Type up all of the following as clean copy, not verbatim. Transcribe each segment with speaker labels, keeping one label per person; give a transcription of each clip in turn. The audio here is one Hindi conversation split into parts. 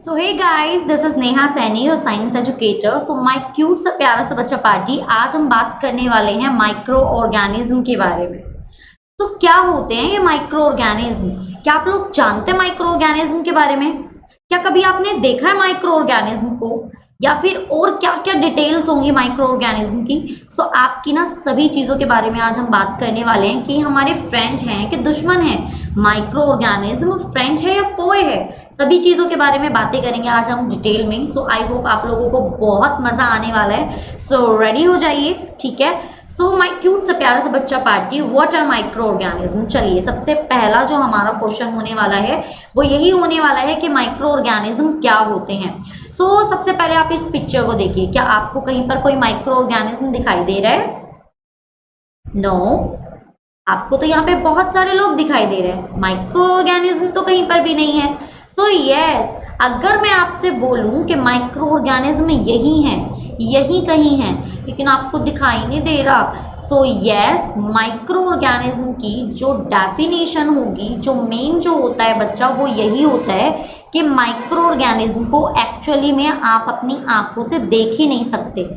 Speaker 1: So hey guys, this is Neha Saini, your science educator. So my cute सा प्यारा सा बच्चा पार्टी, आज हम बात करने वाले हैं माइक्रो ऑर्गेनिज्म के बारे में। तो क्या होते हैं ये माइक्रो ऑर्गेनिज्म? क्या आप लोग जानते हैं माइक्रो ऑर्गेनिज्म के बारे में? क्या कभी आपने देखा है माइक्रो ऑर्गेनिज्म को, या फिर और क्या क्या डिटेल्स होंगी माइक्रो ऑर्गेनिज्म की? सो आपकी ना सभी चीजों के बारे में आज हम बात करने वाले हैं कि हमारे फ्रेंड हैं कि दुश्मन है। माइक्रो ऑर्गेनिज्म फ्रेंड है या फोए है, सभी चीजों के बारे में बातें करेंगे आज हम डिटेल में। सो आई होप आप लोगों को बहुत मजा आने वाला है। सो रेडी हो जाइए, ठीक है। सो माय क्यूट सा प्यारा सा बच्चा party, what are microorganism? चलिए, सबसे पहला जो हमारा क्वेश्चन होने वाला है वो यही होने वाला है कि माइक्रो ऑर्गेनिज्म क्या होते हैं। सो सबसे पहले आप इस पिक्चर को देखिए, क्या आपको कहीं पर कोई माइक्रो ऑर्गेनिज्म दिखाई दे रहा है? नो, आपको तो यहाँ पे बहुत सारे लोग दिखाई दे रहे हैं, माइक्रो ऑर्गेनिज्म तो कहीं पर भी नहीं है। सो यस, अगर मैं आपसे बोलूं कि माइक्रो ऑर्गेनिज्म यही है, यही कहीं है, लेकिन आपको दिखाई नहीं दे रहा, सो यस, माइक्रो ऑर्गेनिज्म की जो डेफिनेशन होगी, जो मेन जो होता है बच्चा, वो यही होता है कि माइक्रो ऑर्गेनिज्म को एक्चुअली में आप अपनी आंखों से देख ही नहीं सकते।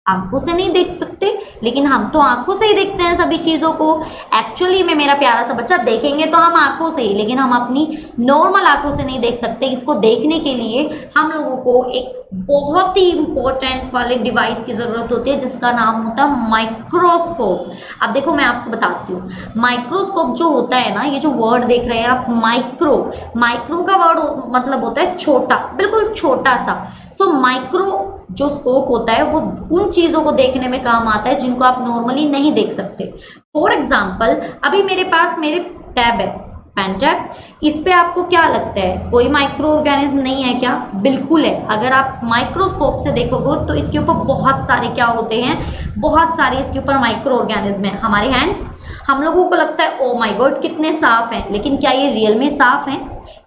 Speaker 1: आंखों से नहीं देख सकते, लेकिन हम तो आंखों से ही देखते हैं सभी चीजों को। एक्चुअली में मेरा प्यारा सा बच्चा, देखेंगे तो हम आंखों से ही, लेकिन हम अपनी नॉर्मल आंखों से नहीं देख सकते। इसको देखने के लिए हम लोगों को एक बहुत ही इंपॉर्टेंट वाले डिवाइस की जरूरत होती है, जिसका नाम होता है माइक्रोस्कोप। अब देखो, मैं आपको बताती हूँ, माइक्रोस्कोप जो होता है ना, ये जो वर्ड देख रहे हैं आप, माइक्रो, माइक्रो का वर्ड मतलब होता है छोटा, बिल्कुल छोटा सा। सो माइक्रो जो स्कोप होता है वो उन चीजों को देखने में काम आता है जिनको आप नॉर्मली नहीं देख सकते। फॉर एग्जाम्पल, अभी मेरे पास मेरे टैब है, पेन टैब, इस पे आपको क्या लगता है, कोई माइक्रो ऑर्गेनिज्म नहीं है क्या? बिल्कुल है। अगर आप माइक्रोस्कोप से देखोगे तो इसके ऊपर बहुत सारे क्या होते हैं, बहुत सारे इसके ऊपर माइक्रो ऑर्गेनिज्म है। हमारे हैंड्स, हम लोगों को लगता है ओ माय गॉड कितने साफ हैं, लेकिन क्या ये रियल में साफ हैं?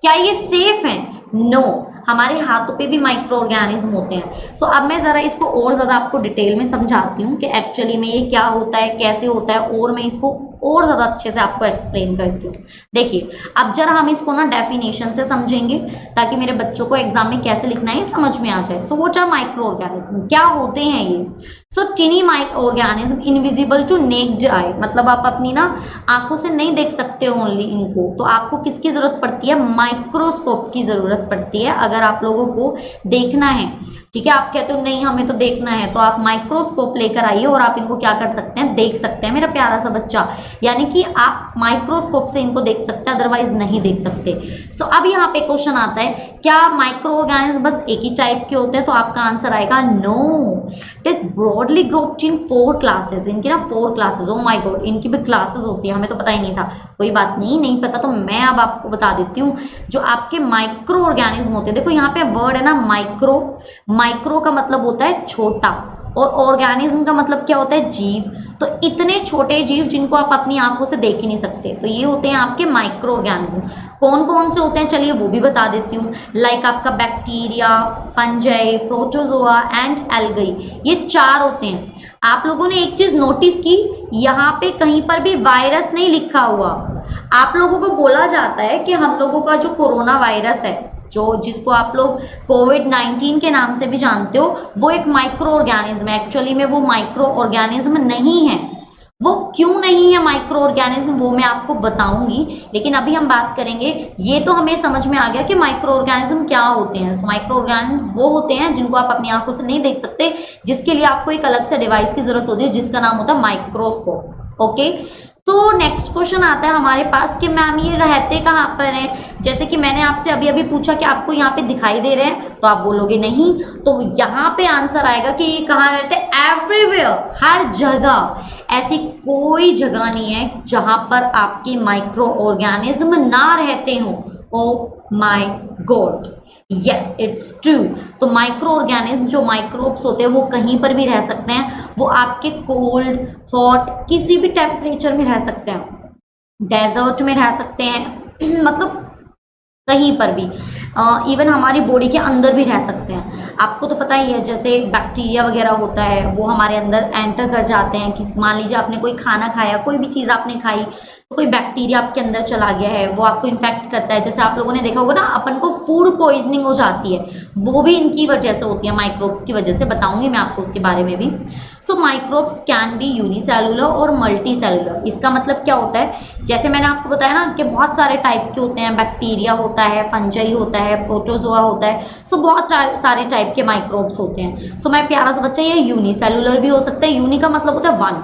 Speaker 1: क्या ये सेफ हैं? नो, हमारे हाथों पे भी माइक्रो ऑर्गेनिज्म होते हैं। सो अब मैं जरा इसको और ज्यादा आपको डिटेल में समझाती हूँ कि एक्चुअली में ये क्या होता है, कैसे होता है, और मैं इसको और ज्यादा अच्छे से आपको एक्सप्लेन करती हूँ। देखिए, अब जरा हम इसको ना डेफिनेशन से समझेंगे, ताकि मेरे बच्चों को एग्जाम में कैसे लिखना है समझ में आ जाए। So what are microorganism, क्या होते हैं ये? So tiny microorganism invisible to naked eye, मतलब आप अपनी ना आंखों से नहीं देख सकते ओनली इनको, तो आपको किसकी जरूरत पड़ती है? माइक्रोस्कोप की जरूरत पड़ती है अगर आप लोगों को देखना है। ठीक है, आप कहते हो नहीं हमें तो देखना है, तो आप माइक्रोस्कोप लेकर आइए और आप इनको क्या कर सकते हैं, देख सकते हैं मेरा प्यारा सा बच्चा। यानी कि आप माइक्रोस्कोप से इनको देख सकते हैं, अदरवाइज नहीं देख सकते। सो अब यहाँ पे क्वेश्चन आता है, क्या माइक्रो ऑर्गेनिज्म बस एक ही टाइप के होते हैं? तो आपका आंसर आएगा no, it broadly grouped in 4 classes. इनकी ना 4 क्लासेस, ओ माय गॉड, इनकी भी क्लासेस होती है, हमें तो पता ही नहीं था। कोई बात नहीं, नहीं पता तो मैं अब आपको बता देती हूँ। जो आपके माइक्रो ऑर्गेनिज्म होते हैं, देखो यहाँ पे वर्ड है ना माइक्रो, माइक्रो का मतलब होता है छोटा, और ऑर्गेनिज्म का मतलब क्या होता है? जीव। तो इतने छोटे जीव जिनको आप अपनी आंखों से देख ही नहीं सकते, तो ये होते हैं आपके माइक्रो ऑर्गेनिज्म। कौन कौन से होते हैं चलिए वो भी बता देती हूँ। लाइक आपका bacteria, fungi, protozoa and algae, ये 4 होते हैं। आप लोगों ने एक चीज नोटिस की, यहाँ पे कहीं पर भी वायरस नहीं लिखा हुआ। आप लोगों को बोला जाता है कि हम लोगों का जो कोरोना वायरस है, जो जिसको आप लोग कोविड-19 के नाम से भी जानते हो, वो एक माइक्रो ऑर्गेनिज्म है। एक्चुअली में वो माइक्रो ऑर्गेनिज्म नहीं है। वो क्यों नहीं है माइक्रो ऑर्गेनिज्म, वो मैं आपको बताऊंगी, लेकिन अभी हम बात करेंगे। ये तो हमें समझ में आ गया कि माइक्रो ऑर्गेनिज्म क्या होते हैं। माइक्रो ऑर्गेनिज्म वो होते हैं जिनको आप अपनी आंखों से नहीं देख सकते, जिसके लिए आपको एक अलग से डिवाइस की जरूरत होती है, जिसका नाम होता है माइक्रोस्कोप। ओके, तो नेक्स्ट क्वेश्चन आता है हमारे पास कि मैम ये रहते कहाँ पर हैं? जैसे कि मैंने आपसे अभी अभी पूछा कि आपको यहाँ पे दिखाई दे रहे हैं, तो आप बोलोगे नहीं, तो यहाँ पे आंसर आएगा कि ये कहाँ रहते हैं? एवरीवेयर, हर जगह। ऐसी कोई जगह नहीं है जहां पर आपके माइक्रो ऑर्गेनिज्म ना रहते हो। Oh my God, yes it's true. तो माइक्रो ऑर्गेनिज्म जो माइक्रोब्स होते हैं वो कहीं पर भी रह सकते हैं। वो आपके कोल्ड, हॉट, किसी भी टेम्परेचर में रह सकते हैं, डेजर्ट में रह सकते हैं मतलब कहीं पर भी, इवन हमारी बॉडी के अंदर भी रह सकते हैं। आपको तो पता ही है, जैसे बैक्टीरिया वगैरह होता है वो हमारे अंदर एंटर कर जाते हैं कि मान लीजिए आपने कोई खाना खाया, कोई भी चीज़ आपने खाई, तो कोई बैक्टीरिया आपके अंदर चला गया है, वो आपको इन्फेक्ट करता है। जैसे आप लोगों ने देखा होगा ना, अपन को फूड पॉइजनिंग हो जाती है, वो भी इनकी वजह से होती है, माइक्रोब्स की वजह से। बताऊंगी मैं आपको उसके बारे में भी। सो माइक्रोब्स कैन बी यूनिसेलुलर और मल्टी सेलुलर। इसका मतलब क्या होता है, जैसे मैंने आपको बताया ना कि बहुत सारे टाइप के होते हैं, बैक्टीरिया होता है, फंजाई होता है, प्रोटोजोआ होता है। सो बहुत सारे टाइप के माइक्रोब्स होते हैं। सो मैं प्यारा सा बच्चा, ये यूनिसेलुलर भी हो सकता है। यूनि का मतलब होता है वन,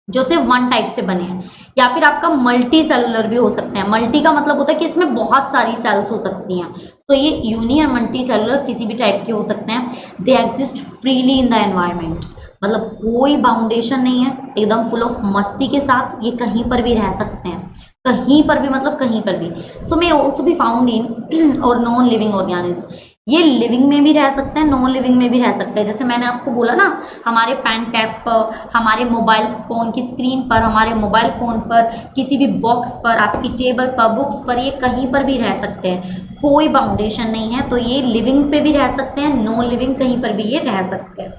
Speaker 1: जो सिर्फ वन टाइप से बने हैं, या फिर आपका मल्टी सेलुलर भी हो सकते हैं। मल्टी का मतलब होता है कि इसमें बहुत सारी सेल्स हो सकती हैं। तो ये यूनि और मल्टी सेलुलर किसी भी टाइप के हो सकते हैं। They exist freely in the environment, मतलब कोई बाउंडेशन नहीं है, एकदम फुल ऑफ मस्ती के साथ ये कहीं पर भी रह सकते हैं, कहीं पर भी, मतलब कहीं पर भी। So may also be found in और नॉन लिविंग ऑर्गेनिज्म। ये लिविंग में भी रह सकते हैं, नॉन लिविंग में भी रह सकते हैं। जैसे मैंने आपको बोला ना, हमारे पेन टैब पर, हमारे मोबाइल फोन की स्क्रीन पर, हमारे मोबाइल फोन पर, किसी भी बॉक्स पर, आपकी टेबल पर, बुक्स पर, ये कहीं पर भी रह सकते हैं, कोई बाउंडेशन नहीं है। तो ये लिविंग पे भी रह सकते हैं, नॉन लिविंग कहीं पर भी ये रह सकते हैं।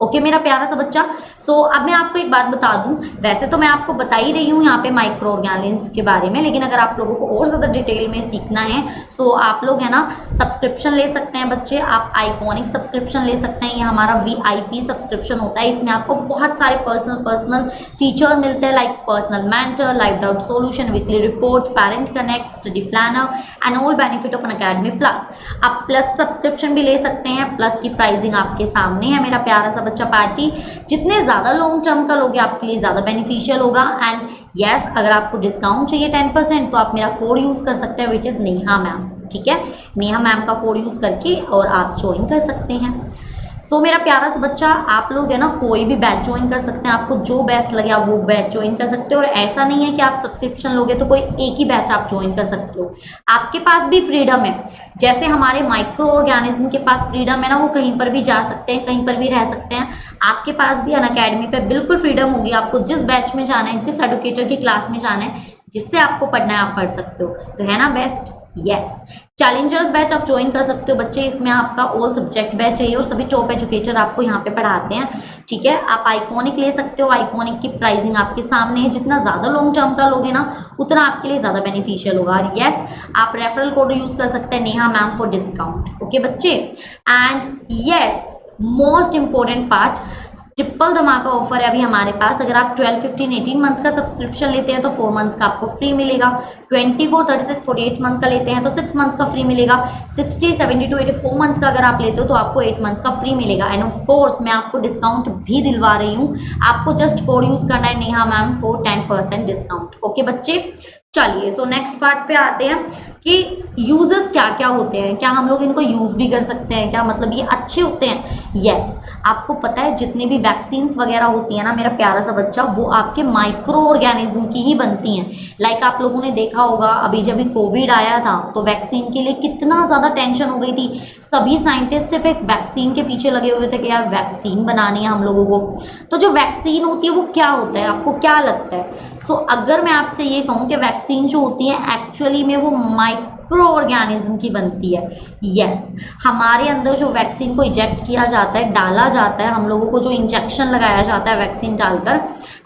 Speaker 1: ओके मेरा प्यारा सा बच्चा। सो अब मैं आपको एक बात बता दूं, वैसे तो मैं आपको बता ही रही हूँ यहाँ पे माइक्रो ऑर्गेनिज्म के बारे में, लेकिन अगर आप लोगों को और ज़्यादा डिटेल में सीखना है, सो आप लोग है ना सब्सक्रिप्शन ले सकते हैं बच्चे। आप आइकॉनिक सब्सक्रिप्शन ले सकते हैं, ये हमारा VIP सब्सक्रिप्शन होता है। इसमें आपको बहुत सारे पर्सनल फीचर मिलते हैं, like personal mentor, live doubt solution, weekly report, parent connect, study planner and all benefit of Unacademy plus. आप प्लस सब्सक्रिप्शन भी ले सकते हैं, प्लस की प्राइसिंग आपके सामने है मेरा प्यारा सा बच्चा पार्टी। जितने ज्यादा लॉन्ग टर्म का लोगे आपके लिए ज्यादा बेनिफिशियल होगा। एंड यस, अगर आपको डिस्काउंट चाहिए 10% तो आप मेरा कोड यूज कर सकते हैं, विच इज नेहा मैम। ठीक है, नेहा मैम का कोड यूज करके और आप ज्वाइन कर सकते हैं। सो मेरा प्यारा सा बच्चा, आप लोग है ना कोई भी बैच ज्वाइन कर सकते हैं, आपको जो बेस्ट लगे आप वो बैच ज्वाइन कर सकते हो। और ऐसा नहीं है कि आप सब्सक्रिप्शन लोगे तो कोई एक ही बैच आप ज्वाइन कर सकते हो, आपके पास भी फ्रीडम है। जैसे हमारे माइक्रो ऑर्गेनिज्म के पास फ्रीडम है ना, वो कहीं पर भी जा सकते हैं, कहीं पर भी रह सकते हैं। आपके पास भी अनअकैडमी पे बिल्कुल फ्रीडम होगी, आपको जिस बैच में जाना है, जिस एडुकेटर की क्लास में जाना है, जिससे आपको पढ़ना है आप पढ़ सकते हो। तो है ना बेस्ट। यस, चैलेंजर्स बैच आप ज्वाइन कर सकते हो बच्चे, इसमें आपका ऑल सब्जेक्ट बैच है और सभी टॉप एजुकेटर आपको यहाँ पे पढ़ाते हैं। ठीक है, आप आइकॉनिक ले सकते हो, आइकॉनिक की प्राइसिंग आपके सामने है। जितना ज्यादा लॉन्ग टर्म का लोगे ना, उतना आपके लिए ज्यादा बेनिफिशियल होगा। और यस, आप रेफरल कोड यूज कर सकते हैं, Neha ma'am for discount. Okay बच्चे, and yes most important part, triple धमाका ऑफर है अभी हमारे पास। अगर आप 12, 15, 18 मंथ्स का सब्सक्रिप्शन लेते हैं तो 4 मंथ्स का आपको फ्री मिलेगा। 24, 36, 48 मंथ का लेते हैं तो 6 मंथ्स का फ्री मिलेगा। 60, 72, 84 मंथ्स का अगर आप लेते हो तो आपको 8 मंथ्स का फ्री मिलेगा। एंड ऑफ कोर्स मैं आपको डिस्काउंट भी दिलवा रही हूँ, आपको जस्ट कोड यूज करना है Neha ma'am for 10% discount. Okay बच्चे, चलिए सो नेक्स्ट पार्ट पे आते हैं कि यूजेस क्या क्या होते हैं, क्या हम लोग इनको यूज भी कर सकते हैं, क्या मतलब ये अच्छे होते हैं। यस, आपको पता है जितने भी वैक्सीन्स वगैरह होती है ना मेरा प्यारा सा बच्चा, वो आपके माइक्रो ऑर्गेनिज्म की ही बनती हैं। लाइक आप लोगों ने देखा होगा, अभी जब कोविड आया था तो वैक्सीन के लिए कितना ज्यादा टेंशन हो गई थी। सभी साइंटिस्ट सिर्फ एक वैक्सीन के पीछे लगे हुए थे कि यार वैक्सीन बनानी है हम लोगों को। तो जो वैक्सीन होती है वो क्या होता है, आपको क्या लगता है? सो अगर मैं आपसे ये कहूँ कि वैक्सीन जो होती है एक्चुअली में वो माइक्रो ऑर्गेनिज्म की बनती है। यस, हमारे अंदर जो वैक्सीन को इजेक्ट किया जाता है, डाला जाता है, हम लोगों को जो इंजेक्शन लगाया जाता है वैक्सीन डालकर,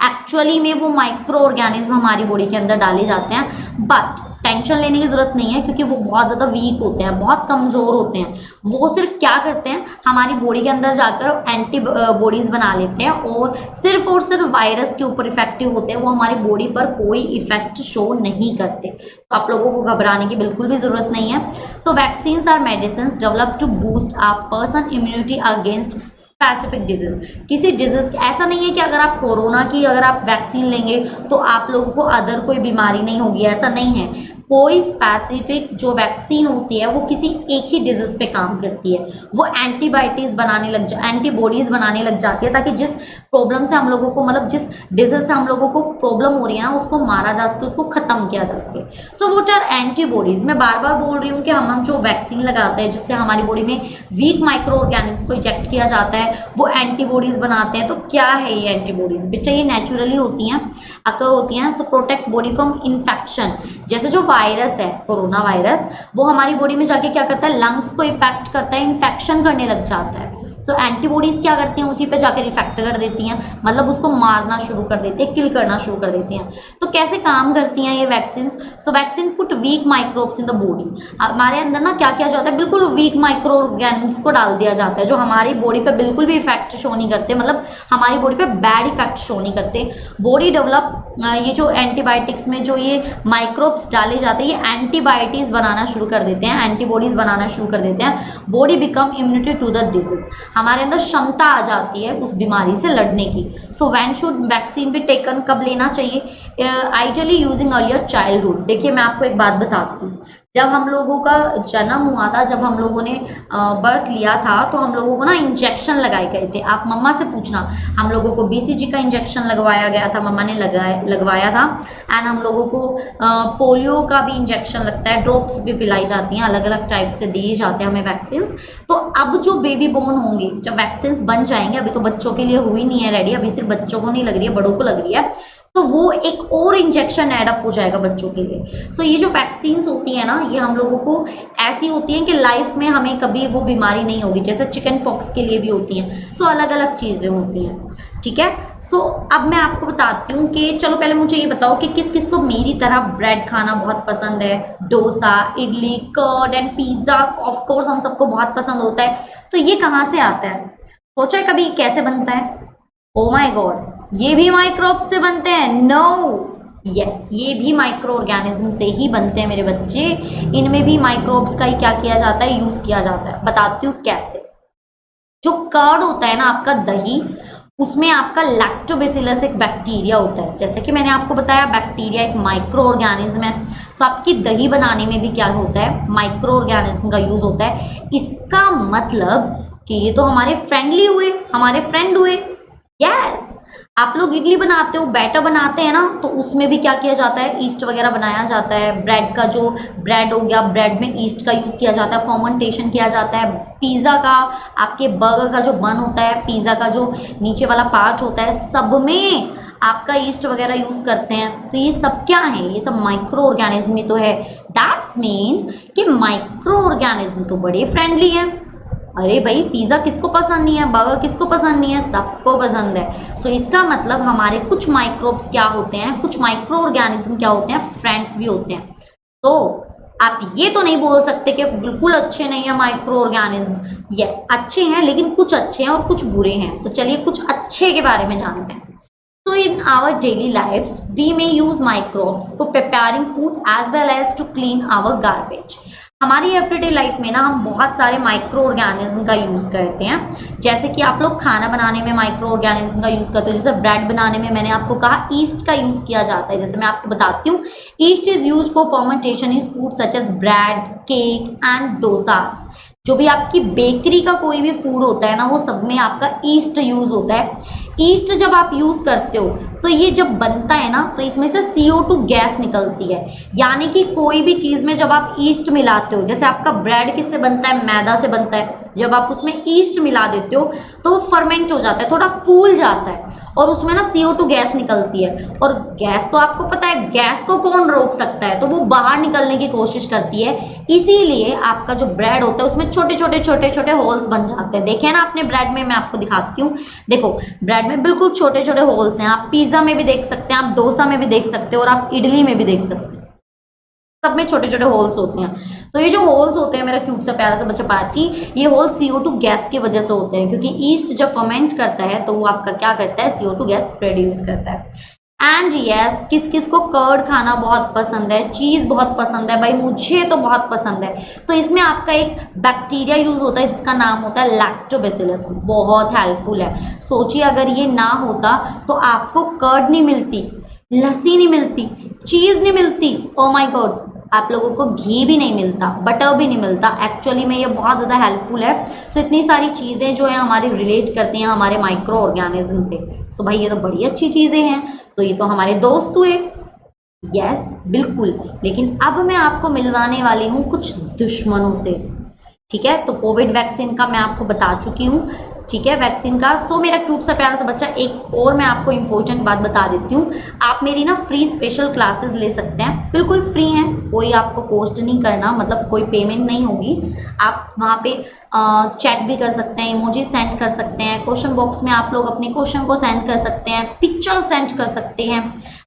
Speaker 1: एक्चुअली में वो माइक्रो ऑर्गेनिज्म हमारी बॉडी के अंदर डाले जाते हैं। बट टेंशन लेने की जरूरत नहीं है, क्योंकि वो बहुत ज़्यादा वीक होते हैं, बहुत कमज़ोर होते हैं। वो सिर्फ क्या करते हैं, हमारी बॉडी के अंदर जाकर एंटीबॉडीज बना लेते हैं और सिर्फ वायरस के ऊपर इफेक्टिव होते हैं, वो हमारी बॉडी पर कोई इफेक्ट शो नहीं करते। तो आप लोगों को घबराने की बिल्कुल भी जरूरत नहीं है। So vaccines are medicine developed to boost a person immunity against specific disease. किसी डिजीज, ऐसा नहीं है कि अगर आप कोरोना की अगर आप वैक्सीन लेंगे तो आप लोगों को अदर कोई बीमारी नहीं होगी, ऐसा नहीं है। कोई स्पेसिफिक जो वैक्सीन होती है वो किसी एक ही डिजीज पे काम करती है, वो एंटीबॉडीज बनाने लग जाती है, ताकि जिस प्रॉब्लम से हम लोगों को, मतलब जिस डिजीज से हम लोगों को प्रॉब्लम हो रही है ना, उसको मारा जा सके, उसको खत्म किया जा सके। So what are antibodies? मैं बार बार बोल रही हूँ कि हम जो वैक्सीन लगाते हैं जिससे हमारी बॉडी में वीक माइक्रो ऑर्गेनिज्म को इंजेक्ट किया जाता है, वो एंटीबॉडीज बनाते हैं। तो क्या है ये एंटीबॉडीज? बच्चा ये नेचुरली होती हैं, अकर होती हैं। सो प्रोटेक्ट बॉडी फ्रॉम इन्फेक्शन। जैसे जो वायरस है, कोरोना वायरस, वो हमारी बॉडी में जाके क्या करता है, लंग्स को इफेक्ट करता है, इन्फेक्शन करने लग जाता है। तो एंटीबॉडीज क्या करती हैं, उसी पे जाकर इफेक्ट कर देती हैं, मतलब उसको मारना शुरू कर देते हैं, किल करना शुरू कर देते हैं। तो कैसे काम करती हैं ये vaccine? So vaccine put weak microbes in the body. हमारे अंदर ना क्या किया जाता है, बिल्कुल वीक माइक्रो ऑर्गेनिम्स को डाल दिया जाता है जो हमारी बॉडी पे बिल्कुल भी इफेक्ट शो नहीं करते, मतलब हमारी बॉडी पे बैड इफेक्ट शो नहीं करते। बॉडी डेवलप, ये जो एंटीबायोटिक्स में जो ये माइक्रोब्स डाले जाते हैं ये एंटीबायोटिक्स बनाना शुरू कर देते हैं, एंटीबॉडीज बनाना शुरू कर देते हैं। Body become immunity to the disease, हमारे अंदर क्षमता आ जाती है उस बीमारी से लड़ने की। So when should vaccine be taken, कब लेना चाहिए? Ideally using earlier childhood. देखिए मैं आपको एक बात बताती हूँ, जब हम लोगों का जन्म हुआ था, जब हम लोगों ने बर्थ लिया था, तो हम लोगों को ना इंजेक्शन लगाए गए थे। आप मम्मा से पूछना, हम लोगों को बीसीजी का इंजेक्शन लगवाया गया था, मम्मा ने लगवाया था। एंड हम लोगों को पोलियो का भी इंजेक्शन लगता है, ड्रॉप्स भी पिलाई जाती हैं, अलग अलग टाइप से दिए जाते हैं हमें वैक्सीन। तो अब जो बेबी बोर्न होंगे, जब वैक्सीन बन जाएंगे, अभी तो बच्चों के लिए हुई नहीं है रेडी, अभी सिर्फ बच्चों को नहीं लग रही है, बड़ों को लग रही है, तो वो एक और इंजेक्शन एडअप हो जाएगा बच्चों के लिए। सो ये जो वैक्सीन्स होती है ना, ये हम लोगों को ऐसी होती हैं कि लाइफ में हमें कभी वो बीमारी नहीं होगी, जैसे चिकन पॉक्स के लिए भी होती हैं। सो अलग अलग चीज़ें होती हैं, ठीक है। सो अब मैं आपको बताती हूँ कि चलो पहले मुझे ये बताओ कि किस किस को मेरी तरह ब्रेड खाना बहुत पसंद है, dosa, idli, curd and pizza, of course हम सबको बहुत पसंद होता है। तो ये कहाँ से आता है? सोचा है कभी कैसे बनता है? ओ माय गॉड, ये भी माइक्रोब से बनते हैं? नो, यस, ये भी माइक्रो ऑर्गेनिज्म से ही बनते हैं मेरे बच्चे। इनमें भी माइक्रोब्स का ही क्या किया जाता है, यूज किया जाता है। बताती हूँ कैसे। जो कर्ड होता है ना आपका दही, उसमें आपका लैक्टोबैसिलस एक बैक्टीरिया होता है। जैसे कि मैंने आपको बताया, बैक्टीरिया एक माइक्रो ऑर्गेनिज्म है। सो आपकी दही बनाने में भी क्या होता है, माइक्रो ऑर्गेनिज्म का यूज होता है। इसका मतलब कि ये तो हमारे फ्रेंडली हुए, हमारे फ्रेंड हुए। यस, आप लोग इडली बनाते हो, बैटर बनाते हैं ना, तो उसमें भी क्या किया जाता है, ईस्ट वगैरह बनाया जाता है। ब्रेड का जो ब्रेड हो गया, ब्रेड में ईस्ट का यूज किया जाता है, फर्मेंटेशन किया जाता है। पिज्ज़ा का, आपके बर्गर का जो बन होता है, पिज्ज़ा का जो नीचे वाला पार्ट होता है, सब में आपका ईस्ट वगैरह यूज करते हैं। तो ये सब क्या है, ये सब माइक्रो ऑर्गेनिज्म ही तो है। दैट्स मीन कि माइक्रो ऑर्गेनिज्म तो बड़े फ्रेंडली हैं। अरे भाई, पिज्ज़ा किसको पसंद नहीं है, बर्गर किसको पसंद नहीं है, सबको पसंद है। सो इसका मतलब हमारे कुछ माइक्रोब्स क्या होते हैं, कुछ माइक्रो ऑर्गेनिज्म क्या होते हैं, फ्रेंड्स भी होते हैं। तो आप ये तो नहीं बोल सकते कि बिल्कुल अच्छे नहीं है माइक्रो ऑर्गेनिज्म। यस, अच्छे हैं, लेकिन कुछ अच्छे हैं और कुछ बुरे हैं। तो चलिए कुछ अच्छे के बारे में जानते हैं। So in our daily lives, we may use microbes for preparing food as well as to clean our garbage. हमारी एवरीडे लाइफ में ना हम बहुत सारे माइक्रो ऑर्गेनिज्म का यूज़ करते हैं। जैसे कि आप लोग खाना बनाने में माइक्रो ऑर्गेनिज्म का यूज़ करते हो, जैसे ब्रेड बनाने में मैंने आपको कहा ईस्ट का यूज़ किया जाता है। जैसे मैं आपको बताती हूँ, yeast is use for fermentation in food such as bread, cake and dosas. जो भी आपकी बेकरी का कोई भी फूड होता है ना, वो सब में आपका ईस्ट यूज होता है। ईस्ट जब आप यूज करते हो तो ये जब बनता है ना, तो इसमें से CO2 गैस निकलती है। यानी कि कोई भी चीज में जब आप ईस्ट मिलाते हो, जैसे आपका ब्रेड किससे बनता है, मैदा से बनता है। जब आप उसमें ईस्ट मिला देते हो तो वो फर्मेंट हो जाता है, थोड़ा फूल जाता है और उसमें ना CO2 गैस निकलती है। और गैस तो आपको पता है, गैस को कौन रोक सकता है, तो वो बाहर निकलने की कोशिश करती है। इसीलिए आपका जो ब्रेड होता है उसमें छोटे छोटे होल्स बन जाते हैं। देखे ना आपने ब्रेड में, मैं आपको दिखाती हूँ। देखो ब्रेड में बिल्कुल छोटे छोटे होल्स हैं। आप पिज्जा में भी देख सकते हैं, आप डोसा में भी देख सकते हो और आप इडली में भी देख सकते हैं। सब में छोटे छोटे होल्स होते हैं। तो ये जो होल्स होते हैं, मेरा क्यूट सा प्यारा सा बच्चा पार्टी, ये होल CO2 गैस की वजह से होते हैं। क्योंकि ईस्ट जब फर्मेंट करता है तो वो आपका क्या करता है, CO2 गैस प्रोड्यूस करता है। एंड यस, किस किस को कर्ड खाना बहुत पसंद है, चीज़ बहुत पसंद है, भाई मुझे तो बहुत पसंद है। तो इसमें आपका एक बैक्टीरिया यूज होता है जिसका नाम होता है लैक्टोबैसिलस। बहुत हेल्पफुल है। सोचिए अगर ये ना होता तो आपको कर्ड नहीं मिलती, लस्सी नहीं मिलती, चीज़ नहीं मिलती, ओ माय गॉड, आप लोगों को घी भी नहीं मिलता, बटर भी नहीं मिलता। एक्चुअली में ये बहुत ज़्यादा हेल्पफुल है। सो इतनी सारी चीज़ें जो है हमारी रिलेट करती हैं हमारे माइक्रो ऑर्गेनिज्म से। सो भाई ये तो बड़ी अच्छी चीज़ें हैं, तो ये तो हमारे दोस्त हुए। यस बिल्कुल, लेकिन अब मैं आपको मिलवाने वाली हूँ कुछ दुश्मनों से। ठीक है, तो कोविड वैक्सीन का मैं आपको बता चुकी हूँ। ठीक है, वैक्सीन का। सो मेरा क्यूट सा प्यारा सा बच्चा, एक और मैं आपको इंपॉर्टेंट बात बता देती हूँ, आप मेरी ना फ्री स्पेशल क्लासेस ले सकते हैं, बिल्कुल फ्री हैं, कोई आपको कॉस्ट नहीं करना, मतलब कोई पेमेंट नहीं होगी। आप वहाँ पे चैट भी कर सकते हैं, इमोजी सेंड कर सकते हैं, क्वेश्चन बॉक्स में आप लोग अपने क्वेश्चन को सेंड कर सकते हैं, पिक्चर सेंड कर सकते हैं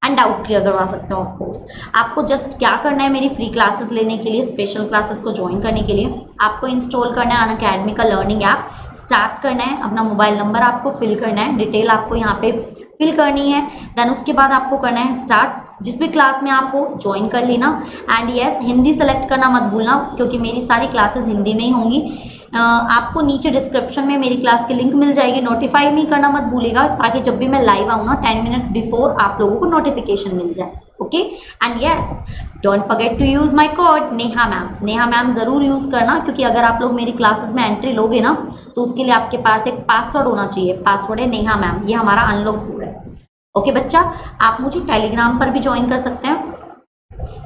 Speaker 1: एंड डाउट क्लियर करवा सकते हैं। ऑफ कोर्स आपको जस्ट क्या करना है, मेरी फ्री क्लासेस लेने के लिए, स्पेशल क्लासेस को ज्वाइन करने के लिए आपको इंस्टॉल करना है अनअकैडमी का लर्निंग ऐप, स्टार्ट करना है, अपना मोबाइल नंबर आपको फिल करना है, डिटेल आपको यहाँ पे फिल करनी है, देन उसके बाद आपको करना है स्टार्ट, जिस भी क्लास में आप हो ज्वाइन कर लेना। एंड यस, हिंदी सेलेक्ट करना मत भूलना, क्योंकि मेरी सारी क्लासेस हिंदी में ही होंगी। आपको नीचे डिस्क्रिप्शन में मेरी क्लास की लिंक मिल जाएगी, नोटिफाई नहीं करना मत भूलेगा, ताकि जब भी मैं लाइव आऊँ ना 10 मिनट्स बिफोर आप लोगों को नोटिफिकेशन मिल जाए। Okay, and yes, don't forget to use my code Neha ma'am. Neha ma'am जरूर यूज करना, क्योंकि अगर आप लोग मेरी क्लासेस में एंट्री लोगे ना, तो उसके लिए आपके पास एक पासवर्ड होना चाहिए, पासवर्ड है नेहा मैम, ये हमारा अनलॉक कोड है। ओके बच्चा, आप मुझे टेलीग्राम पर भी ज्वाइन कर सकते हैं,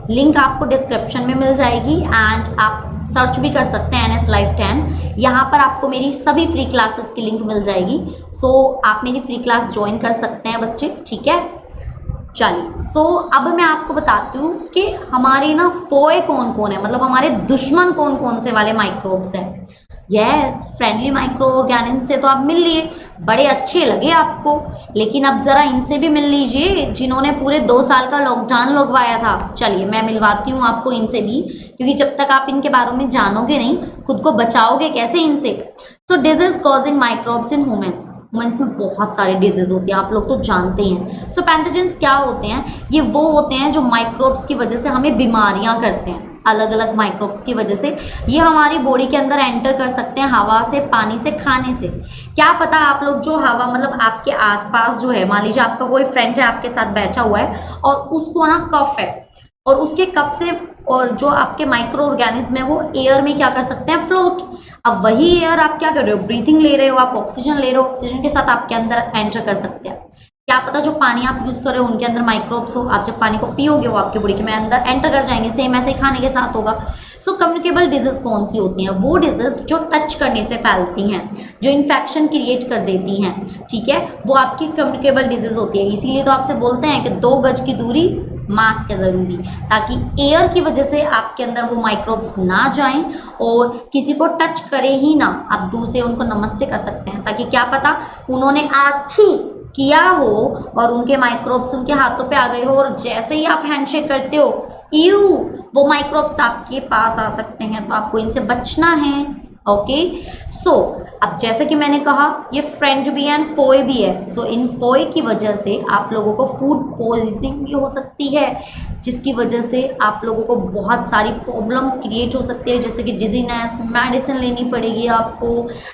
Speaker 1: लिंक आपको डिस्क्रिप्शन में मिल जाएगी, एंड आप सर्च भी कर सकते हैं NS Live 10, यहाँ पर आपको मेरी सभी फ्री क्लासेस की लिंक मिल जाएगी। सो आप मेरी फ्री क्लास ज्वाइन कर सकते हैं बच्चे, ठीक है। चलिए, सो अब मैं आपको बताती हूँ कि हमारे ना फोए कौन कौन है, मतलब हमारे दुश्मन कौन कौन से वाले माइक्रोब्स हैं। यस, फ्रेंडली माइक्रो ऑर्गेनिज्म से तो आप मिल लिए, बड़े अच्छे लगे आपको, लेकिन अब जरा इनसे भी मिल लीजिए जिन्होंने पूरे 2 साल का लॉकडाउन लगवाया था। चलिए मैं मिलवाती हूँ आपको इनसे भी, क्योंकि जब तक आप इनके बारे में जानोगे नहीं, खुद को बचाओगे कैसे इनसे। तो disease causing microbes in humans, humans में बहुत सारे डिजीज होते हैं, आप लोग तो जानते हैं। सो पैथोजेंस क्या होते हैं, ये वो होते हैं जो माइक्रोब्स की वजह से हमें बीमारियां करते हैं, अलग अलग माइक्रोब्स की वजह से ये हमारी बॉडी के अंदर एंटर कर सकते हैं, हवा से, पानी से, खाने से। क्या पता आप लोग जो हवा, मतलब आपके आसपास जो है, मान लीजिए आपका कोई फ्रेंड है आपके साथ बैठा हुआ है और उसको ना कफ है, और उसके कफ से और जो आपके माइक्रो ऑर्गेनिज्म है वो एयर में क्या कर सकते हैं, फ्लोट। अब वही एयर आप क्या कर रहे हो, ब्रीथिंग ले रहे हो, आप ऑक्सीजन ले रहे हो, ऑक्सीजन के साथ आपके अंदर एंटर कर सकते हैं। क्या पता जो पानी आप यूज कर रहे हो उनके अंदर माइक्रोब्स हो, आप जब पानी को पियोगे वो आपके बॉडी के अंदर एंटर कर जाएंगे, सेम ऐसे ही खाने के साथ होगा। सो कम्युनिकेबल डिजीज कौन सी होती हैं, वो डिजीज जो टच करने से फैलती हैं, जो इन्फेक्शन क्रिएट कर देती हैं, ठीक है, वो आपकी कम्युनिकेबल डिजीज होती है। इसीलिए तो आपसे बोलते हैं कि 2 गज की दूरी, मास्क है ज़रूरी, ताकि एयर की वजह से आपके अंदर वो माइक्रोब्स ना जाएं और किसी को टच करे ही ना, आप दूर से उनको नमस्ते कर सकते हैं, ताकि क्या पता उन्होंने अच्छी किया हो और उनके माइक्रोब्स उनके हाथों पे आ गए हो, और जैसे ही आप हैंडशेक करते हो, यू वो माइक्रोब्स आपके पास आ सकते हैं, तो आपको इनसे बचना है। ओके, सो अब जैसे कि मैंने कहा, ये फ्रेंड भी है एंड फोए भी है। सो इन फोए की वजह से आप लोगों को फूड पॉइजनिंग भी हो सकती है, जिसकी वजह से आप लोगों को बहुत सारी प्रॉब्लम क्रिएट हो सकती है, जैसे कि डिजीनेस, मेडिसिन लेनी पड़ेगी आपको,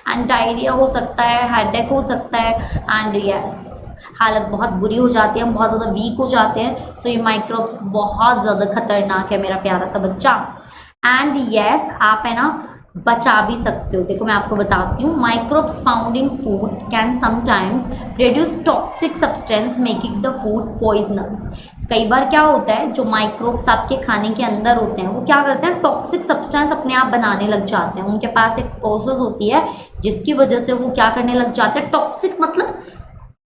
Speaker 1: एंड डायरिया हो सकता है, हेडेक हो सकता है, एंड यस, हालत बहुत बुरी हो जाती है, हम बहुत ज़्यादा वीक हो जाते हैं। सो ये माइक्रोब्स बहुत ज़्यादा खतरनाक है मेरा प्यारा सा बच्चा। एंड यस, आप है ना बचा भी सकते हो। देखो मैं आपको बताती हूँ, microbes found in food can sometimes produce toxic substance making the food poisonous. कई बार क्या होता है, जो माइक्रोब्स आपके खाने के अंदर होते हैं वो क्या करते हैं, टॉक्सिक सब्सटेंस अपने आप बनाने लग जाते हैं। उनके पास एक प्रोसेस होती है जिसकी वजह से वो क्या करने लग जाते हैं, टॉक्सिक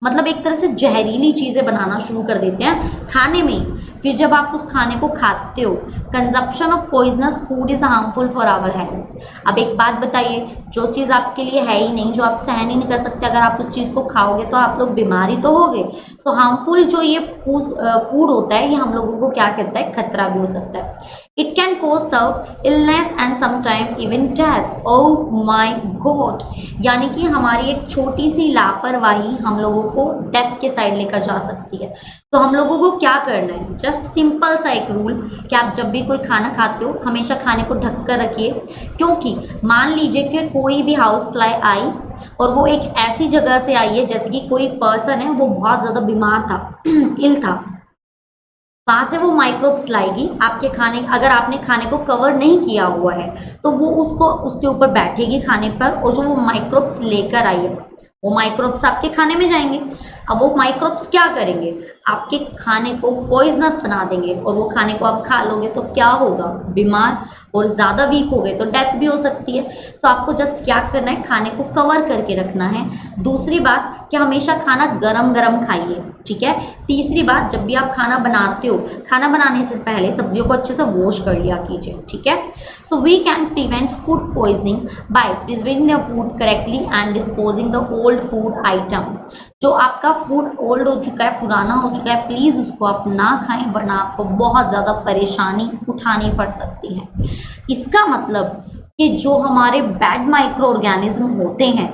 Speaker 1: मतलब एक तरह से जहरीली चीज़ें बनाना शुरू कर देते हैं खाने में। फिर जब आप उस खाने को खाते हो, consumption of poisonous food is harmful for our health. अब एक बात बताइए, जो चीज़ आपके लिए है ही नहीं, जो आप सहन ही नहीं कर सकते, अगर आप उस चीज़ को खाओगे तो आप लोग बीमारी तो होगे। सो हार्मफुल जो ये फूड होता है, ये हम लोगों को क्या करता है, खतरा भी हो सकता है। It can cause serve illness and sometime even death. Oh my God, यानी कि हमारी एक छोटी सी लापरवाही हम लोगों को डेथ के साइड लेकर जा सकती है। तो हम लोगों को क्या करना है, जस्ट सिंपल सा एक रूल कि आप जब भी कोई खाना खाते हो हमेशा खाने को ढक कर रखिए, क्योंकि मान लीजिए कि कोई भी हाउस फ्लाई आई और वो एक ऐसी जगह से आई है, जैसे कि कोई पर्सन है वो बहुत ज़्यादा बीमार था इल था, वहाँ से वो माइक्रोब्स लाएगी आपके खाने, अगर आपने खाने को कवर नहीं किया हुआ है तो वो उसको उसके ऊपर बैठेगी खाने पर, और जो वो माइक्रोब्स लेकर आई है वो माइक्रोब्स आपके खाने में जाएंगे। अब वो माइक्रोब्स क्या करेंगे, आपके खाने को पॉइजनस बना देंगे और वो खाने को आप खा लोगे तो क्या होगा, बीमार और ज़्यादा वीक हो गए तो डेथ भी हो सकती है। सो आपको जस्ट क्या करना है, खाने को कवर करके रखना है। दूसरी बात कि हमेशा खाना गरम गरम खाइए, ठीक है। तीसरी बात, जब भी आप खाना बनाते हो, खाना बनाने से पहले सब्जियों को अच्छे से वॉश कर लिया कीजिए, ठीक है। So we can prevent food poisoning by preserving the food correctly and disposing the old food items. जो आपका फूड ओल्ड हो चुका है, पुराना हो चुका है, प्लीज़ उसको आप ना खाएं, वरना आपको बहुत ज़्यादा परेशानी उठानी पड़ सकती है। इसका मतलब कि जो हमारे बैड माइक्रो ऑर्गेनिज्म होते हैं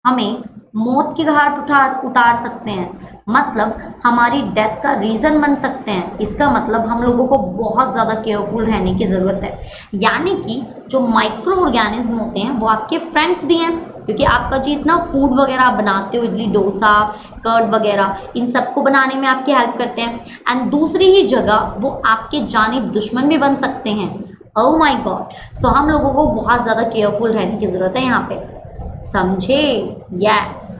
Speaker 1: हमें मौत के घाट उतार सकते हैं, मतलब हमारी डेथ का रीज़न बन सकते हैं। इसका मतलब हम लोगों को बहुत ज़्यादा केयरफुल रहने की ज़रूरत है। यानी कि जो माइक्रो ऑर्गेनिज्म होते हैं वो आपके फ्रेंड्स भी हैं, क्योंकि आपका जितना फूड वगैरह आप बनाते हो, इडली डोसा कर्ड वगैरह, इन सबको बनाने में आपकी हेल्प करते हैं। एंड दूसरी ही जगह वो आपके जानी दुश्मन भी बन सकते हैं। ओह माय गॉड। सो हम लोगों को बहुत ज़्यादा केयरफुल रहने की ज़रूरत है यहाँ पे, समझे? यस।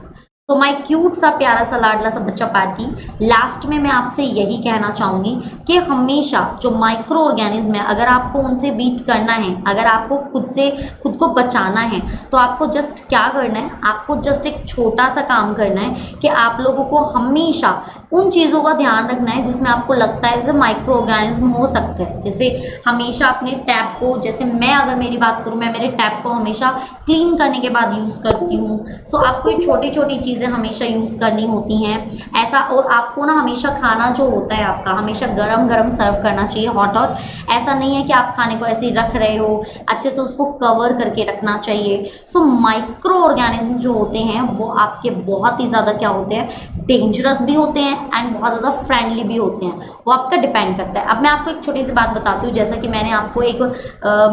Speaker 1: तो माय क्यूट सा प्यारा सा लाडला सा बच्चा पार्टी, लास्ट में मैं आपसे यही कहना चाहूँगी कि हमेशा जो माइक्रो ऑर्गेनिज्म है, अगर आपको उनसे बीट करना है, अगर आपको खुद को बचाना है, तो आपको जस्ट क्या करना है, आपको जस्ट एक छोटा सा काम करना है कि आप लोगों को हमेशा उन चीज़ों का ध्यान रखना है जिसमें आपको लगता है जैसे माइक्रो ऑर्गेनिज्म हो सकते हैं। जैसे हमेशा अपने टैप को, जैसे मैं अगर मेरी बात करूँ, मैं मेरे टैप को हमेशा क्लीन करने के बाद यूज़ करती हूँ। सो आपको ये छोटी छोटी चीज़ें हमेशा यूज़ करनी होती हैं ऐसा। और आपको ना हमेशा खाना जो होता है आपका हमेशा गरम गरम सर्व करना चाहिए, हॉट हॉट। ऐसा नहीं है कि आप खाने को ऐसे ही रख रहे हो, अच्छे से उसको कवर करके रखना चाहिए। सो माइक्रो ऑर्गेनिज्म जो होते हैं वो आपके बहुत ही ज़्यादा क्या होते हैं, डेंजरस भी होते हैं एंड बहुत ज़्यादा फ्रेंडली भी होते हैं, वो आपका डिपेंड करता है। अब मैं आपको एक छोटी सी बात बताती हूँ। जैसा कि मैंने आपको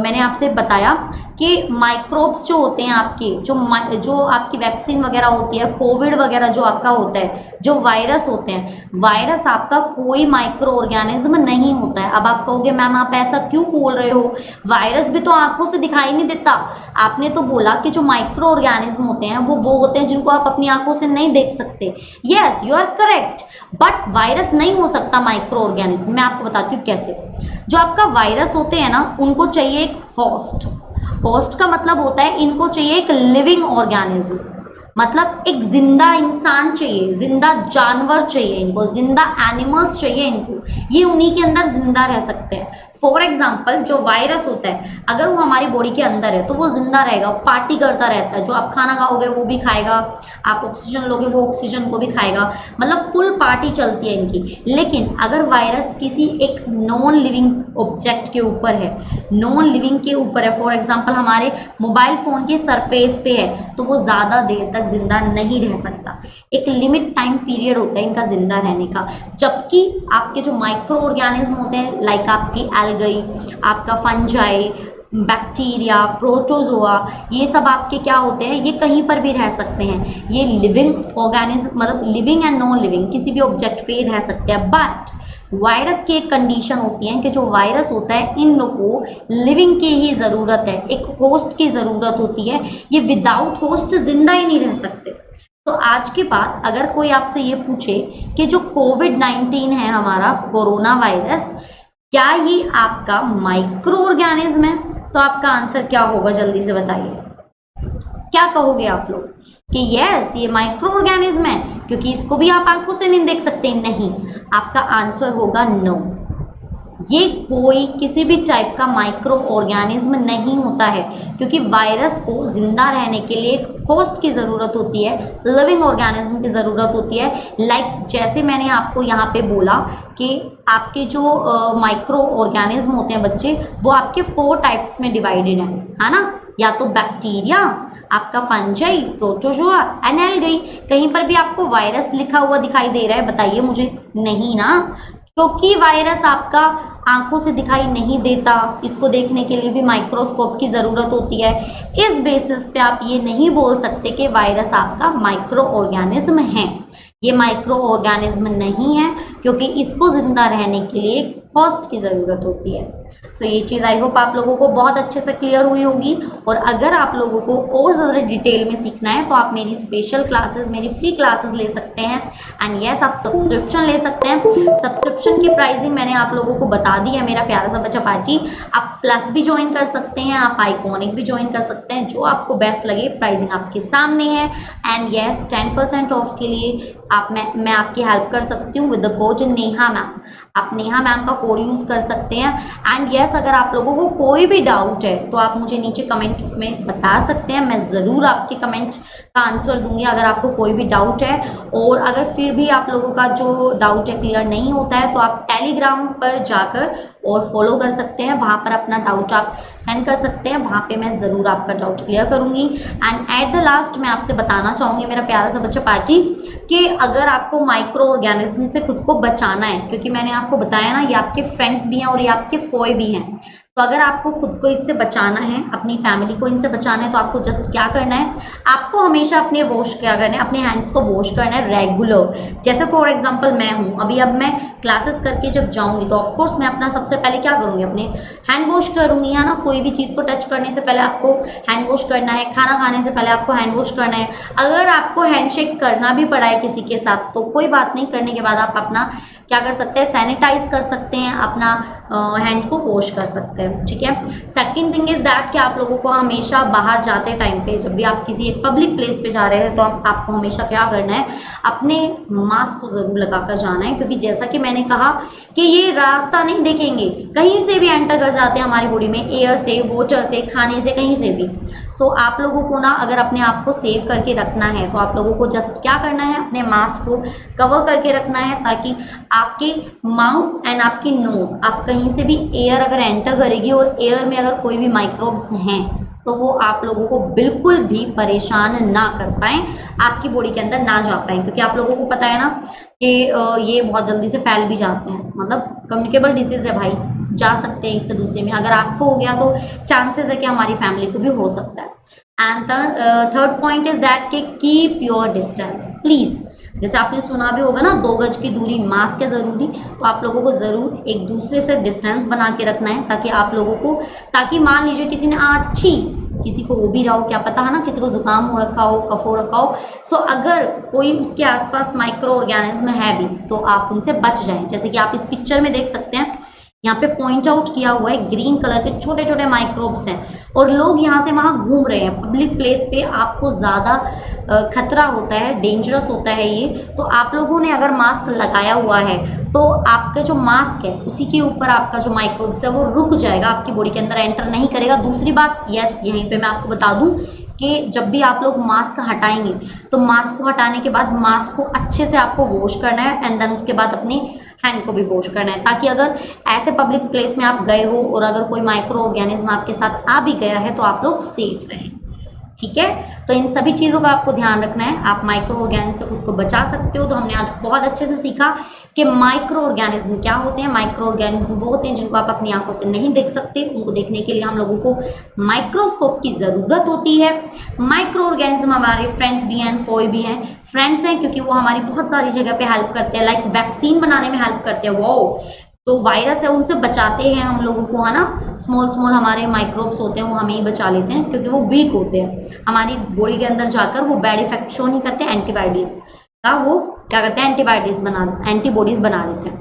Speaker 1: मैंने आपसे बताया कि माइक्रोब्स जो होते हैं आपके, जो आपकी वैक्सीन वगैरह होती है, कोविड वगैरह जो आपका होता है, जो वायरस होते हैं, वायरस आपका कोई माइक्रो ऑर्गेनिज्म नहीं होता है। अब आप कहोगे मैम आप ऐसा क्यों बोल रहे हो, वायरस भी तो आंखों से दिखाई नहीं देता। आपने तो बोला कि जो माइक्रो ऑर्गेनिज्म होते हैं वो होते हैं जिनको आप अपनी आंखों से नहीं देख सकते। Yes, you are correct, but virus नहीं हो सकता माइक्रो ऑर्गेनिज्म। मैं आपको बताती हूँ कैसे। जो आपका वायरस होते हैं ना, उनको चाहिए एक होस्ट। होस्ट का मतलब होता है इनको चाहिए एक लिविंग ऑर्गेनिज्म, मतलब एक जिंदा इंसान चाहिए, जिंदा जानवर चाहिए इनको, जिंदा एनिमल्स चाहिए इनको, ये उन्हीं के अंदर जिंदा रह सकते हैं। फॉर एग्जाम्पल जो वायरस होता है, अगर वो हमारी बॉडी के अंदर है तो वो जिंदा रहेगा, पार्टी करता रहता है। जो आप खाना खाओगे वो भी खाएगा, आप ऑक्सीजन लोगे वो ऑक्सीजन को भी खाएगा, मतलब फुल पार्टी चलती है इनकी। लेकिन अगर वायरस किसी एक नॉन लिविंग ऑब्जेक्ट के ऊपर है, नॉन लिविंग के ऊपर है, फॉर एग्जाम्पल हमारे मोबाइल फोन के सरफेस पे है, तो वो ज़्यादा देर तक जिंदा नहीं रह सकता। एक लिमिट टाइम पीरियड होता है इनका जिंदा रहने का। जबकि आपके जो माइक्रो ऑर्गेनिज्म होते हैं, लाइक आपकी एल्गी, आपका फंजाई, बैक्टीरिया, प्रोटोजोआ, ये सब आपके क्या होते हैं, ये कहीं पर भी रह सकते हैं। ये लिविंग ऑर्गेनिज्म, मतलब लिविंग एंड नॉन लिविंग, किसी भी ऑब्जेक्ट पे रह सकते हैं। बट वायरस की एक कंडीशन होती है कि जो वायरस होता है इन लोगों को लिविंग की ही ज़रूरत है, एक होस्ट की ज़रूरत होती है। ये विदाउट होस्ट जिंदा ही नहीं रह सकते। तो आज के बाद अगर कोई आपसे ये पूछे कि जो कोविड-19 है हमारा कोरोना वायरस, क्या ये आपका माइक्रो ऑर्गेनिज्म है, तो आपका आंसर क्या होगा, जल्दी से बताइए। क्या कहोगे आप लोग कि यस ये माइक्रो ऑर्गेनिज्म है, क्योंकि इसको भी आप आंखों से नहीं देख सकते? नहीं, आपका आंसर होगा नो। ये कोई किसी भी टाइप का माइक्रो ऑर्गेनिज्म नहीं होता है, क्योंकि वायरस को जिंदा रहने के लिए होस्ट की ज़रूरत होती है, लिविंग ऑर्गेनिज्म की ज़रूरत होती है। लाइक जैसे मैंने आपको यहाँ पे बोला कि आपके जो माइक्रो ऑर्गेनिज्म होते हैं बच्चे, वो आपके 4 टाइप्स में डिवाइडेड है ना। या तो बैक्टीरिया, आपका फंजाई, प्रोटोजोआ एंड एल्गी। कहीं पर भी आपको वायरस लिखा हुआ दिखाई दे रहा है? बताइए मुझे। नहीं ना, क्योंकि वायरस आपका आंखों से दिखाई नहीं देता, इसको देखने के लिए भी माइक्रोस्कोप की ज़रूरत होती है। इस बेसिस पे आप ये नहीं बोल सकते कि वायरस आपका माइक्रो ऑर्गेनिज्म है। ये माइक्रो ऑर्गेनिज्म नहीं है, क्योंकि इसको जिंदा रहने के लिए एक होस्ट की ज़रूरत होती है। सो ये चीज़ आई होप आप लोगों को बहुत अच्छे से क्लियर हुई होगी। और अगर आप लोगों को और ज़्यादा डिटेल में सीखना है तो आप मेरी स्पेशल क्लासेस, मेरी फ्री क्लासेस ले सकते हैं। एंड यस, आप सब्सक्रिप्शन ले सकते हैं। सब्सक्रिप्शन की प्राइसिंग मैंने आप लोगों को बता दी है, मेरा प्यारा सा बच्चा पार्टी। आप प्लस भी ज्वाइन कर सकते हैं, आप आइकॉनिक भी ज्वाइन कर सकते हैं, जो आपको बेस्ट लगे। प्राइसिंग आपके सामने है। एंड यस, 10% ऑफ के लिए मैं आपकी हेल्प कर सकती हूँ with the code Neha ma'am. आप नेहा मैम का कोड यूज़ कर सकते हैं। एंड यस, अगर आप लोगों को कोई भी डाउट है तो आप मुझे नीचे कमेंट में बता सकते हैं, मैं ज़रूर आपके कमेंट का आंसर दूंगी अगर आपको कोई भी डाउट है। और अगर फिर भी आप लोगों का जो डाउट है क्लियर नहीं होता है तो आप टेलीग्राम पर जाकर और फॉलो कर सकते हैं, वहाँ पर अपना डाउट आप सेंड कर सकते हैं, वहाँ पे मैं ज़रूर आपका डाउट क्लियर करूँगी। एंड एट द लास्ट मैं आपसे बताना चाहूँगी मेरा प्यारा सा बच्चा पार्टी कि अगर आपको माइक्रो ऑर्गेनिज्म से खुद को बचाना है, क्योंकि मैंने आपको बताया ना ये आपके फ्रेंड्स भी हैं और ये आपके फोए भी हैं, तो अगर आपको खुद को इनसे बचाना है, अपनी फैमिली को इनसे बचाना है, तो आपको जस्ट क्या करना है, आपको हमेशा अपने वॉश क्या करना है, अपने हैंड्स को वॉश करना है रेगुलर। जैसे फॉर एग्जांपल मैं हूँ अभी, अब मैं क्लासेस करके जब जाऊँगी तो ऑफकोर्स मैं अपना सबसे पहले क्या करूँगी, अपने हैंड वॉश करूँगी, है ना। कोई भी चीज़ को टच करने से पहले आपको हैंड वॉश करना है, खाना खाने से पहले आपको हैंड वॉश करना है। अगर आपको हैंडशेक करना भी पड़ा है किसी के साथ तो कोई बात नहीं, करने के बाद आप अपना क्या कर सकते हैं, सैनिटाइज कर सकते हैं, अपना हैंड को वॉश कर सकते हैं, ठीक है। सेकंड थिंग इज दैट कि आप लोगों को हमेशा बाहर जाते टाइम पे, जब भी आप किसी एक पब्लिक प्लेस पे जा रहे हैं तो आपको हमेशा क्या करना है, अपने मास्क को ज़रूर लगाकर जाना है। क्योंकि जैसा कि मैंने कहा कि ये रास्ता नहीं देखेंगे, कहीं से भी एंटर कर जाते हैं हमारी बॉडी में, एयर से, वाटर से, खाने से, कहीं से भी। सो आप लोगों को ना अगर अपने आप को सेव करके रखना है तो आप लोगों को जस्ट क्या करना है, अपने मास्क को कवर करके रखना है, ताकि आपके माउथ एंड आपकी नोज, आप कहीं से भी एयर अगर एंटर करेगी और एयर में अगर कोई भी माइक्रोब्स हैं तो वो आप लोगों को बिल्कुल भी परेशान ना कर पाए, आपकी बॉडी के अंदर ना जा पाए। क्योंकि आप लोगों को पता है ना कि ये बहुत जल्दी से फैल भी जाते हैं, मतलब कम्युनिकेबल डिजीज है भाई, जा सकते हैं एक से दूसरे में। अगर आपको हो गया तो चांसेस है कि हमारी फैमिली को भी हो सकता है। And third point is that कि कीप योर डिस्टेंस प्लीज। जैसे आपने सुना भी होगा ना, 2 गज की दूरी, मास्क है ज़रूरी, तो आप लोगों को ज़रूर एक दूसरे से डिस्टेंस बना के रखना है, ताकि आप लोगों को, ताकि मान लीजिए किसी ने अच्छी, किसी को हो भी रहा हो, क्या पता है ना, किसी को जुकाम हो रखा हो, कफ हो रखा हो, सो अगर कोई उसके आसपास माइक्रो ऑर्गेनिज्म है भी तो आप उनसे बच जाएं। जैसे कि आप इस पिक्चर में देख सकते हैं, यहाँ पे पॉइंट आउट किया हुआ है, ग्रीन कलर के छोटे छोटे माइक्रोब्स हैं और लोग यहाँ से वहाँ घूम रहे हैं पब्लिक प्लेस पे। आपको ज़्यादा खतरा होता है, डेंजरस होता है ये। तो आप लोगों ने अगर मास्क लगाया हुआ है तो आपका जो मास्क है उसी के ऊपर आपका जो माइक्रोब्स है वो रुक जाएगा, आपकी बॉडी के अंदर एंटर नहीं करेगा। दूसरी बात, यस, यहीं पे मैं आपको बता दूं कि जब भी आप लोग मास्क हटाएंगे तो मास्क को हटाने के बाद मास्क को अच्छे से आपको वॉश करना है एंड देन उसके बाद अपने हैंड को भी वॉश करना है, ताकि अगर ऐसे पब्लिक प्लेस में आप गए हो और अगर कोई माइक्रो ऑर्गेनिज्म आपके साथ आ भी गया है तो आप लोग सेफ रहें, ठीक है। तो इन सभी चीज़ों का आपको ध्यान रखना है, आप माइक्रो ऑर्गेनिज्म से खुद को बचा सकते हो। तो हमने आज बहुत अच्छे से सीखा कि माइक्रो ऑर्गेनिज्म क्या होते हैं। माइक्रो ऑर्गेनिज्म वो होते हैं जिनको आप अपनी आंखों से नहीं देख सकते, उनको देखने के लिए हम लोगों को माइक्रोस्कोप की ज़रूरत होती है। माइक्रो ऑर्गेनिज्म हमारे फ्रेंड्स भी हैं, फोए भी हैं। फ्रेंड्स हैं क्योंकि वो हमारी बहुत सारी जगह पे हेल्प करते हैं, लाइक वैक्सीन बनाने में हेल्प करते हैं, वो तो वायरस है उनसे बचाते हैं हम लोगों को, है ना। स्मॉल हमारे माइक्रोब्स होते हैं वो हमें ही बचा लेते हैं, क्योंकि वो वीक होते हैं, हमारी बॉडी के अंदर जाकर वो बैड इफेक्ट शो नहीं करते। एंटीबॉडीज का वो क्या करते हैं, एंटीबॉडीज बना देते हैं।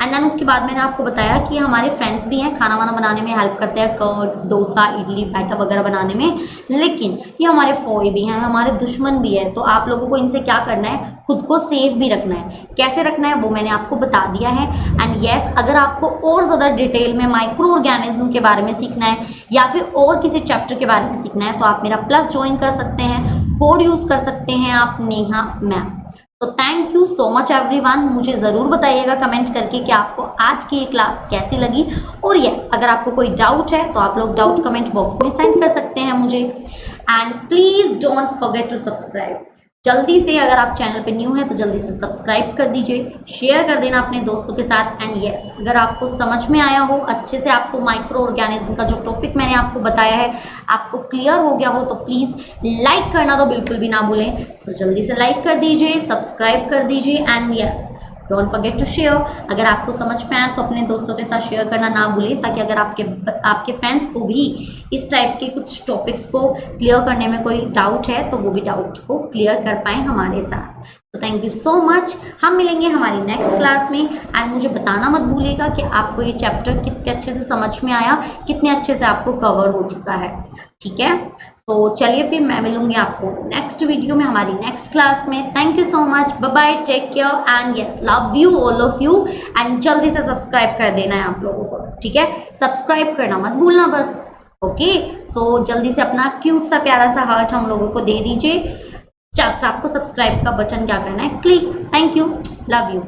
Speaker 1: एंड देन उसके बाद मैंने आपको बताया कि हमारे फ्रेंड्स भी हैं, खाना वाना बनाने में हेल्प करते हैं, कर्ड, डोसा, इडली, बैटर वगैरह बनाने में। लेकिन ये हमारे फोए भी हैं, हमारे दुश्मन भी है। तो आप लोगों को इनसे क्या करना है, खुद को सेफ भी रखना है। कैसे रखना है वो मैंने आपको बता दिया है। एंड यस, अगर आपको और ज़्यादा डिटेल में माइक्रो ऑर्गेनिज्म के बारे में सीखना है या फिर और किसी चैप्टर के बारे में सीखना है तो आप मेरा प्लस ज्वाइन कर सकते हैं, कोड यूज़ कर सकते हैं आप, नेहा मैम। तो thank you so much everyone. मुझे ज़रूर बताइएगा कमेंट करके कि आपको आज की ये क्लास कैसी लगी। और यस, अगर आपको कोई डाउट है तो आप लोग डाउट कमेंट बॉक्स में सेंड कर सकते हैं मुझे। And please don't forget to subscribe. जल्दी से, अगर आप चैनल पे न्यू हैं तो जल्दी से सब्सक्राइब कर दीजिए, शेयर कर देना अपने दोस्तों के साथ। एंड यस, अगर आपको समझ में आया हो अच्छे से, आपको माइक्रो ऑर्गेनिज्म का जो टॉपिक मैंने आपको बताया है आपको क्लियर हो गया हो, तो प्लीज़ लाइक करना तो बिल्कुल भी ना भूलें। सो जल्दी से लाइक कर दीजिए, सब्सक्राइब कर दीजिए। And yes, don't forget to share. अगर आपको समझ में आया तो अपने दोस्तों के साथ शेयर करना ना भूलें, ताकि अगर आपके फ्रेंड्स को भी इस टाइप के कुछ टॉपिक्स को क्लियर करने में कोई डाउट है तो वो भी डाउट को क्लियर कर पाए हमारे साथ। तो थैंक यू सो मच। हम मिलेंगे हमारी नेक्स्ट क्लास में। एंड मुझे बताना मत भूलिएगा कि आपको ये चैप्टर कितने अच्छे से समझ में आया, कितने अच्छे से आपको कवर हो चुका है। ठीक है, तो चलिए फिर मैं मिलूंगी आपको नेक्स्ट वीडियो में, हमारी नेक्स्ट क्लास में। Thank you so much, bye bye, take care and yes, love you all of you. एंड जल्दी से सब्सक्राइब कर देना है आप लोगों को, ठीक है, सब्सक्राइब करना मत भूलना बस। ओके, सो जल्दी से अपना क्यूट सा प्यारा सा हार्ट हम लोगों को दे दीजिए। जस्ट आपको सब्सक्राइब का बटन क्या करना है, click. Thank you, love you.